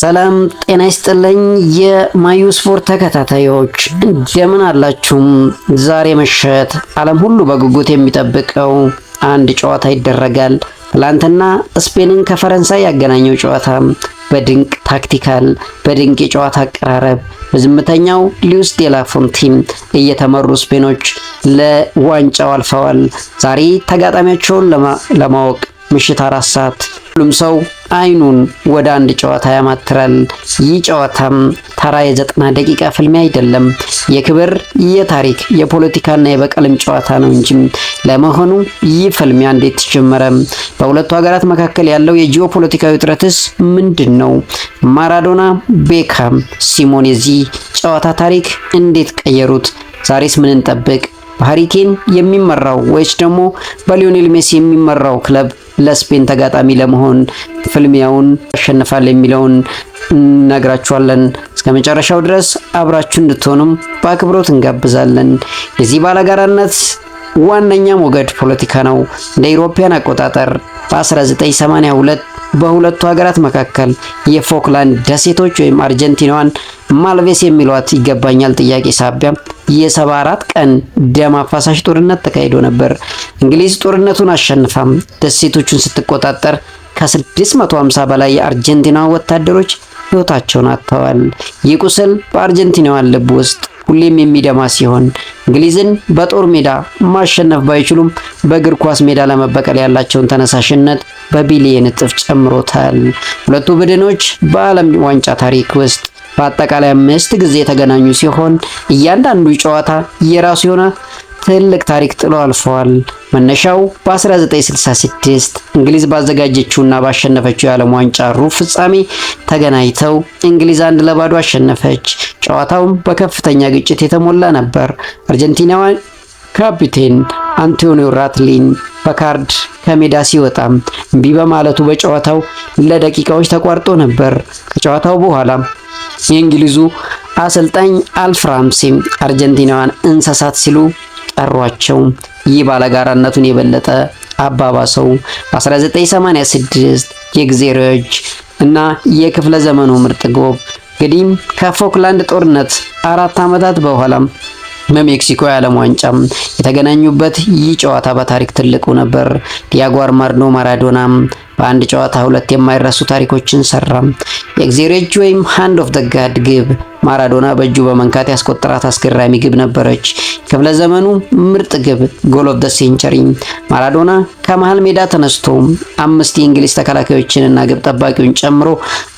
ሰላም ጤና ይስጥልኝ የማዩ ስፖርት ተከታታዮች እንደምን አላችሁ? ዛሬ ምሽት ዓለም ሁሉ በጉጉት የሚጠብቀው አንድ ጨዋታ ይደረጋል። ትላንትና ስፔንን ከፈረንሳይ ያገናኘው ጨዋታ በድንቅ ታክቲካል፣ በድንቅ የጨዋታ አቀራረብ በዝምተኛው ሉዊስ ዴላ ፎንቴን እየተመሩ ስፔኖች ለዋንጫው አልፈዋል። ዛሬ ተጋጣሚያቸውን ለማወቅ ምሽት 4 ሰዓት ሁሉም ሰው አይኑን ወደ አንድ ጨዋታ ያማትራል። ይህ ጨዋታም ተራ የ90 ደቂቃ ፍልሚያ አይደለም። የክብር፣ የታሪክ፣ የፖለቲካና የበቀልም ጨዋታ ነው እንጂ። ለመሆኑ ይህ ፍልሚያ እንዴት ተጀመረ? በሁለቱ ሀገራት መካከል ያለው የጂኦፖለቲካዊ ውጥረትስ ምንድነው? ማራዶና፣ ቤካም፣ ሲሞኔ የዚህ ጨዋታ ታሪክ እንዴት ቀየሩት? ዛሬስ ምን እንጠብቅ? በሃሪኬን የሚመራው ወይስ ደግሞ በሊዮኔል ሜሲ የሚመራው ክለብ ለስፔን ተጋጣሚ ለመሆን ፍልሚያውን ያሸንፋል የሚለውን እነግራችኋለን። እስከ መጨረሻው ድረስ አብራችሁ እንድትሆኑም በአክብሮት እንጋብዛለን። የዚህ ባላጋራነት ዋነኛ ሞገድ ፖለቲካ ነው። እንደ ኢሮፒያን አቆጣጠር በ1982 በሁለቱ ሀገራት መካከል የፎክላንድ ደሴቶች ወይም አርጀንቲናዋን ማልቬስ የሚሏት ይገባኛል ጥያቄ ሳቢያ የ74 ቀን ደም አፋሳሽ ጦርነት ተካሂዶ ነበር። እንግሊዝ ጦርነቱን አሸንፋም ደሴቶቹን ስትቆጣጠር ከ650 በላይ የአርጀንቲና ወታደሮች ሕይወታቸውን አጥተዋል። ይህ ቁስል በአርጀንቲናውያን ልብ ውስጥ ሁሌም የሚደማ ሲሆን እንግሊዝን በጦር ሜዳ ማሸነፍ ባይችሉም በእግር ኳስ ሜዳ ለመበቀል ያላቸውን ተነሳሽነት በቢሊየን እጥፍ ጨምሮታል። ሁለቱ ቡድኖች በዓለም ዋንጫ ታሪክ ውስጥ በአጠቃላይ 5 ጊዜ የተገናኙ ሲሆን እያንዳንዱ ጨዋታ የራሱ የሆነ ትልቅ ታሪክ ጥሎ አልፈዋል። መነሻው በ1966 እንግሊዝ ባዘጋጀችውና ባሸነፈችው የዓለም ዋንጫ ሩብ ፍጻሜ ተገናኝተው እንግሊዝ 1-0 አሸነፈች። ጨዋታውም በከፍተኛ ግጭት የተሞላ ነበር። አርጀንቲናውያን ካፒቴን አንቶኒዮ ራትሊን በካርድ ከሜዳ ሲወጣ እምቢ በማለቱ በጨዋታው ለደቂቃዎች ተቋርጦ ነበር። ከጨዋታው በኋላ የእንግሊዙ አሰልጣኝ አልፍ ራምሴ አርጀንቲናውያን እንስሳት ሲሉ ጠሯቸው። ይህ ባላጋራነቱን የበለጠ አባባሰው። በ1986 የግዜሮች እና የክፍለ ዘመኑ ምርጥ ጎብ እንግዲህ ከፎክላንድ ጦርነት 4 ዓመታት በኋላ በሜክሲኮ የዓለም ዋንጫ የተገናኙበት ይህ ጨዋታ በታሪክ ትልቁ ነበር። ዲያጎ አርማንዶ ማራዶና በአንድ ጨዋታ 2 የማይረሱ ታሪኮችን ሰራ። የኤግዜሬጅ ወይም ሃንድ ኦፍ ዘ ጋድ ግብ ማራዶና በእጁ በመንካት ያስቆጠራት አስገራሚ ግብ ነበረች። ክፍለ ዘመኑ ምርጥ ግብ ጎል ኦፍ ዘ ሴንቸሪ ማራዶና ከመሃል ሜዳ ተነስቶ 5 የእንግሊዝ ተከላካዮችንና ግብ ጠባቂውን ጨምሮ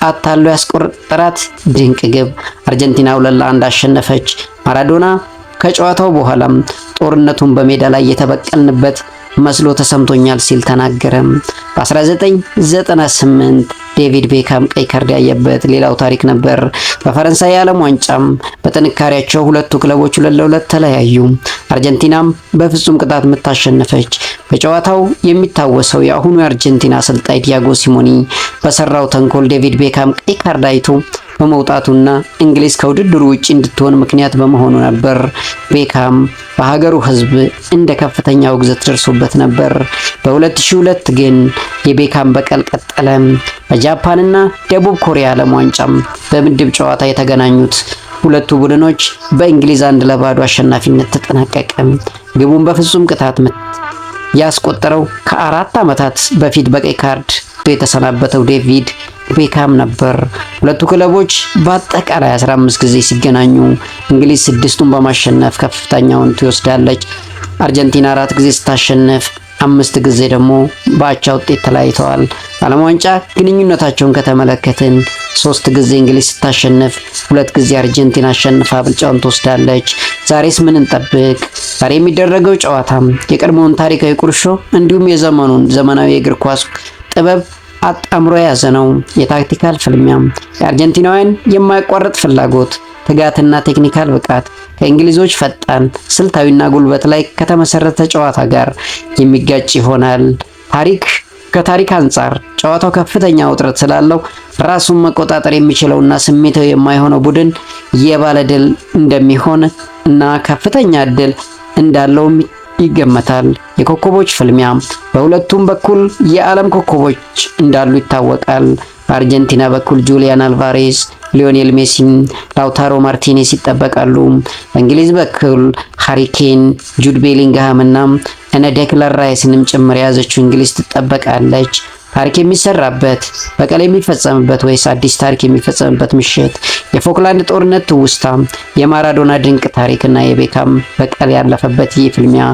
አታሎ ያስቆጠራት ድንቅ ግብ አርጀንቲና 2-1 አሸነፈች። ማራዶና ከጨዋታው በኋላ ጦርነቱን በሜዳ ላይ የተበቀልንበት መስሎ ተሰምቶኛል ሲል ተናገረ። በ1998 ዴቪድ ቤካም ቀይ ካርድ ያየበት ሌላው ታሪክ ነበር። በፈረንሳይ የዓለም ዋንጫም በጥንካሬያቸው ሁለቱ ክለቦች 2-2 ተለያዩ። አርጀንቲናም በፍጹም ቅጣት ምት አሸነፈች። በጨዋታው የሚታወሰው የአሁኑ የአርጀንቲና አሰልጣኝ ዲያጎ ሲሞኔ በሰራው ተንኮል ዴቪድ ቤካም ቀይ ካርድ አይቶ በመውጣቱና እንግሊዝ ከውድድሩ ውጪ እንድትሆን ምክንያት በመሆኑ ነበር። ቤካም በሀገሩ ሕዝብ እንደ ከፍተኛ ውግዘት ደርሶበት ነበር። በ2002 ግን የቤካም በቀል ቀጠለ። በጃፓንና ደቡብ ኮሪያ ዓለም ዋንጫም በምድብ ጨዋታ የተገናኙት ሁለቱ ቡድኖች በእንግሊዝ 1-0 አሸናፊነት ተጠናቀቀ። ግቡን በፍጹም ቅጣት ምት ያስቆጠረው ከ4 ዓመታት በፊት በቀይ ካርድ የተሰናበተው ዴቪድ ቤካም ነበር። ሁለቱ ክለቦች በአጠቃላይ 15 ጊዜ ሲገናኙ እንግሊዝ 6ቱን በማሸነፍ ከፍተኛውን ትወስዳለች። አርጀንቲና 4 ጊዜ ስታሸንፍ 5 ጊዜ ደግሞ በአቻ ውጤት ተለያይተዋል። በዓለም ዋንጫ ግንኙነታቸውን ከተመለከትን 3 ጊዜ እንግሊዝ ስታሸንፍ 2 ጊዜ አርጀንቲና አሸንፋ ብልጫውን ትወስዳለች። ዛሬስ ምን እንጠብቅ? ዛሬ የሚደረገው ጨዋታ የቀድሞውን ታሪካዊ ቁርሾ እንዲሁም የዘመኑን ዘመናዊ የእግር ኳስ ጥበብ አጣምሮ የያዘ ነው። የታክቲካል ፍልሚያ የአርጀንቲናውያን የማይቋረጥ ፍላጎት፣ ትጋትና ቴክኒካል ብቃት ከእንግሊዞች ፈጣን ስልታዊና ጉልበት ላይ ከተመሰረተ ጨዋታ ጋር የሚጋጭ ይሆናል። ከታሪክ አንጻር ጨዋታው ከፍተኛ ውጥረት ስላለው ራሱን መቆጣጠር የሚችለውና ስሜታዊ የማይሆነው ቡድን የባለድል እንደሚሆን እና ከፍተኛ እድል እንዳለው ይገመታል። የኮከቦች ፍልሚያ በሁለቱም በኩል የዓለም ኮከቦች እንዳሉ ይታወቃል። በአርጀንቲና በኩል ጁሊያን አልቫሬዝ፣ ሊዮኔል ሜሲ፣ ላውታሮ ማርቲኔስ ይጠበቃሉ። በእንግሊዝ በኩል ሃሪኬን፣ ጁድ ቤሊንግሃም እና እነ ዴክላን ራይስንም ጭምር የያዘችው እንግሊዝ ትጠበቃለች። ታሪክ የሚሰራበት በቀል የሚፈጸምበት ወይስ አዲስ ታሪክ የሚፈጸምበት ምሽት? የፎክላንድ ጦርነት ትውስታ፣ የማራዶና ድንቅ ታሪክና የቤካም በቀል ያለፈበት ይህ ፍልሚያ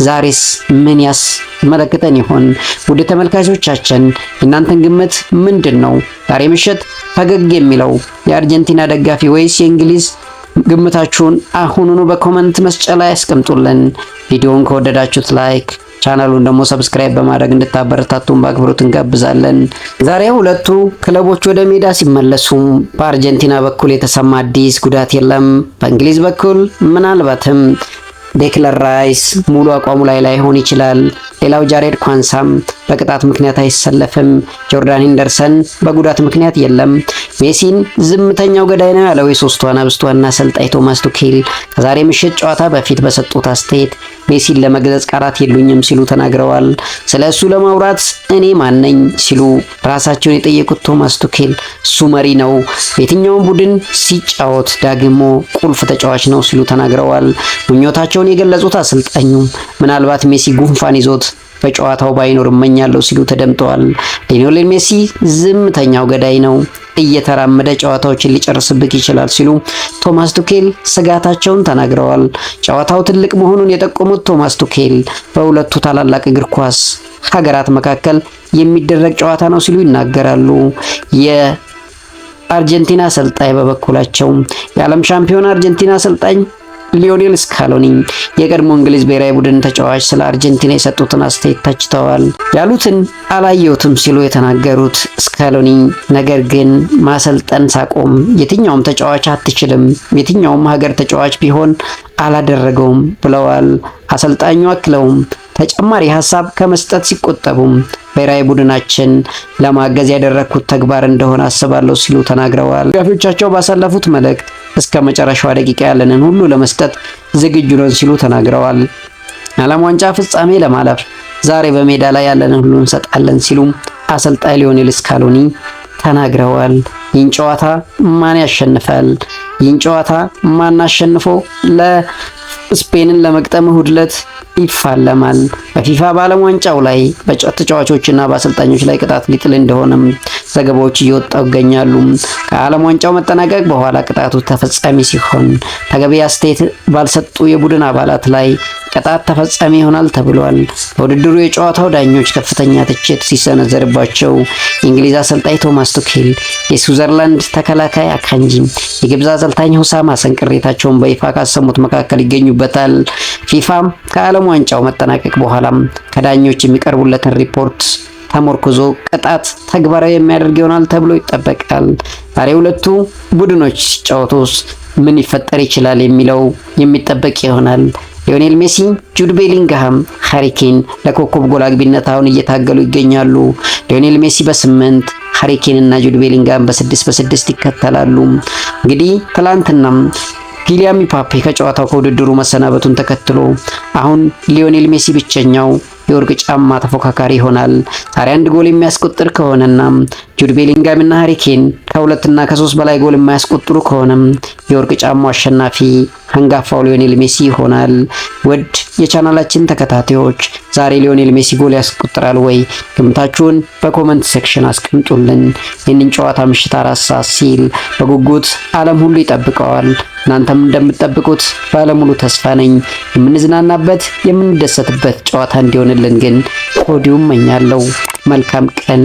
ዛሬስ ምን ያስመለክተን ይሆን? ውድ ተመልካቾቻችን የእናንተን ግምት ምንድን ነው? ዛሬ ምሽት ፈገግ የሚለው የአርጀንቲና ደጋፊ ወይስ የእንግሊዝ? ግምታችሁን አሁኑኑ በኮመንት መስጫ ላይ ያስቀምጡልን። ቪዲዮውን ከወደዳችሁት ላይክ፣ ቻናሉን ደግሞ ሰብስክራይብ በማድረግ እንድታበረታቱን በአክብሮት እንጋብዛለን። ዛሬ ሁለቱ ክለቦች ወደ ሜዳ ሲመለሱ በአርጀንቲና በኩል የተሰማ አዲስ ጉዳት የለም። በእንግሊዝ በኩል ምናልባትም ዴክላን ራይስ ሙሉ አቋሙ ላይ ላይሆን ይችላል። ሌላው ጃሬድ ኳንሳም በቅጣት ምክንያት አይሰለፍም። ጆርዳን ሄንደርሰን በጉዳት ምክንያት የለም። ሜሲን ዝምተኛው ገዳይ ነው ያለው የሶስቱ አናብስት ዋና አሰልጣኝ ቶማስ ቱኬል ከዛሬ ምሽት ጨዋታ በፊት በሰጡት አስተያየት ሜሲን ለመግለጽ ቃላት የሉኝም ሲሉ ተናግረዋል። ስለ እሱ ለማውራት እኔ ማን ነኝ ሲሉ ራሳቸውን የጠየቁት ቶማስ ቱኬል እሱ መሪ ነው፣ የትኛውም ቡድን ሲጫወት ደግሞ ቁልፍ ተጫዋች ነው ሲሉ ተናግረዋል። ምኞታቸውን የገለጹት አሰልጣኙ ምናልባት ሜሲ ጉንፋን ይዞት በጨዋታው ባይኖር እመኛለሁ ሲሉ ተደምጠዋል። ሊዮኔል ሜሲ ዝምተኛው ገዳይ ነው፣ እየተራመደ ጨዋታዎችን ሊጨርስብክ ይችላል ሲሉ ቶማስ ቱኬል ስጋታቸውን ተናግረዋል። ጨዋታው ትልቅ መሆኑን የጠቆሙት ቶማስ ቱኬል በሁለቱ ታላላቅ እግር ኳስ ሀገራት መካከል የሚደረግ ጨዋታ ነው ሲሉ ይናገራሉ። የአርጀንቲና አሰልጣኝ በበኩላቸው የዓለም ሻምፒዮን አርጀንቲና አሰልጣኝ ሊዮኔል ስካሎኒ የቀድሞ እንግሊዝ ብሔራዊ ቡድን ተጫዋች ስለ አርጀንቲና የሰጡትን አስተያየት ተችተዋል። ያሉትን አላየሁትም ሲሉ የተናገሩት ስካሎኒ ነገር ግን ማሰልጠን ሳቆም የትኛውም ተጫዋች አትችልም፣ የትኛውም ሀገር ተጫዋች ቢሆን አላደረገውም ብለዋል። አሰልጣኙ አክለውም ተጨማሪ ሀሳብ ከመስጠት ሲቆጠቡም ብሔራዊ ቡድናችን ለማገዝ ያደረኩት ተግባር እንደሆነ አስባለሁ ሲሉ ተናግረዋል። ደጋፊዎቻቸው ባሳለፉት መልእክት እስከ መጨረሻዋ ደቂቃ ያለንን ሁሉ ለመስጠት ዝግጁ ነን ሲሉ ተናግረዋል። ዓለም ዋንጫ ፍጻሜ ለማለፍ ዛሬ በሜዳ ላይ ያለንን ሁሉ እንሰጣለን ሲሉ አሰልጣኝ ሊዮኔል ስካሎኒ ተናግረዋል። ይህን ጨዋታ ማን ያሸንፋል? ይህን ጨዋታ ማን አሸንፎ ለስፔንን ለመግጠም እሁድ ዕለት ይፋለማል? በፊፋ በዓለም ዋንጫው ላይ በተጫዋቾችና በአሰልጣኞች ላይ ቅጣት ሊጥል እንደሆነም ዘገባዎች እየወጡ ይገኛሉ። ከዓለም ዋንጫው መጠናቀቅ በኋላ ቅጣቱ ተፈጻሚ ሲሆን ተገቢ አስተያየት ባልሰጡ የቡድን አባላት ላይ ቅጣት ተፈጻሚ ይሆናል ተብሏል። በውድድሩ የጨዋታው ዳኞች ከፍተኛ ትችት ሲሰነዘርባቸው የእንግሊዝ አሰልጣኝ ቶማስ ቱኬል፣ የስዊዘርላንድ ተከላካይ አካንጂ፣ የግብፅ አሰልጣኝ ሁሳም ሀሰን ቅሬታቸውን በይፋ ካሰሙት መካከል ይገኙበታል። ፊፋም ከዓለም ዋንጫው መጠናቀቅ በኋላም ከዳኞች የሚቀርቡለትን ሪፖርት ተመርኩዞ ቅጣት ተግባራዊ የሚያደርግ ይሆናል ተብሎ ይጠበቃል። ዛሬ ሁለቱ ቡድኖች ሲጫወቱስ ምን ይፈጠር ይችላል የሚለው የሚጠበቅ ይሆናል። ሊዮኔል ሜሲ፣ ጁድ ቤሊንግሃም፣ ሃሪኬን ለኮከብ ጎል አግቢነት አሁን እየታገሉ ይገኛሉ። ሊዮኔል ሜሲ በ8 ሃሪኬን እና ጁድ ቤሊንግሃም በ6 ይከተላሉ። እንግዲህ ትላንትናም ኪሊያን ምባፔ ከጨዋታው ከውድድሩ መሰናበቱን ተከትሎ አሁን ሊዮኔል ሜሲ ብቸኛው የወርቅ ጫማ ተፎካካሪ ይሆናል። ዛሬ አንድ ጎል የሚያስቆጥር ከሆነና ጁድ ቤሊንግሃም እና ሃሪኬን ከ2 እና ከ3 በላይ ጎል የማያስቆጥሩ ከሆነም የወርቅ ጫማው አሸናፊ አንጋፋው ሊዮኔል ሜሲ ይሆናል። ውድ የቻናላችን ተከታታዮች ዛሬ ሊዮኔል ሜሲ ጎል ያስቆጥራል ወይ? ግምታችሁን በኮመንት ሴክሽን አስቀምጡልን። ይህንን ጨዋታ ምሽት 4 ሰዓት ሲል በጉጉት ዓለም ሁሉ ይጠብቀዋል። እናንተም እንደምትጠብቁት ባለሙሉ ተስፋ ነኝ። የምንዝናናበት የምንደሰትበት ጨዋታ እንዲሆንልን ግን ከወዲሁ እመኛለሁ። መልካም ቀን።